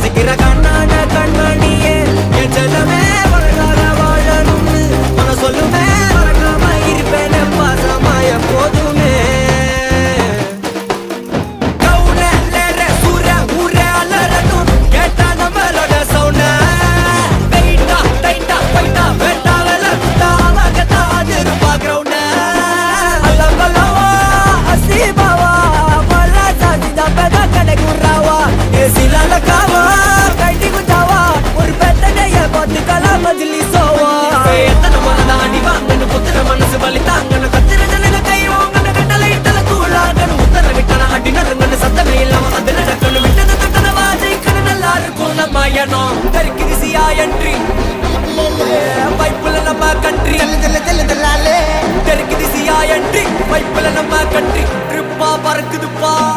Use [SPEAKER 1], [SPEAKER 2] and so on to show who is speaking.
[SPEAKER 1] ரசிக்கிற கண்ணான கண்மணியே என் செல்லமே வழங்காத வாழணும்னு மன சொல்லுமே மறக்காம இருப்பேன் பாசமா எப்போதுமே பறக்குதுப்பா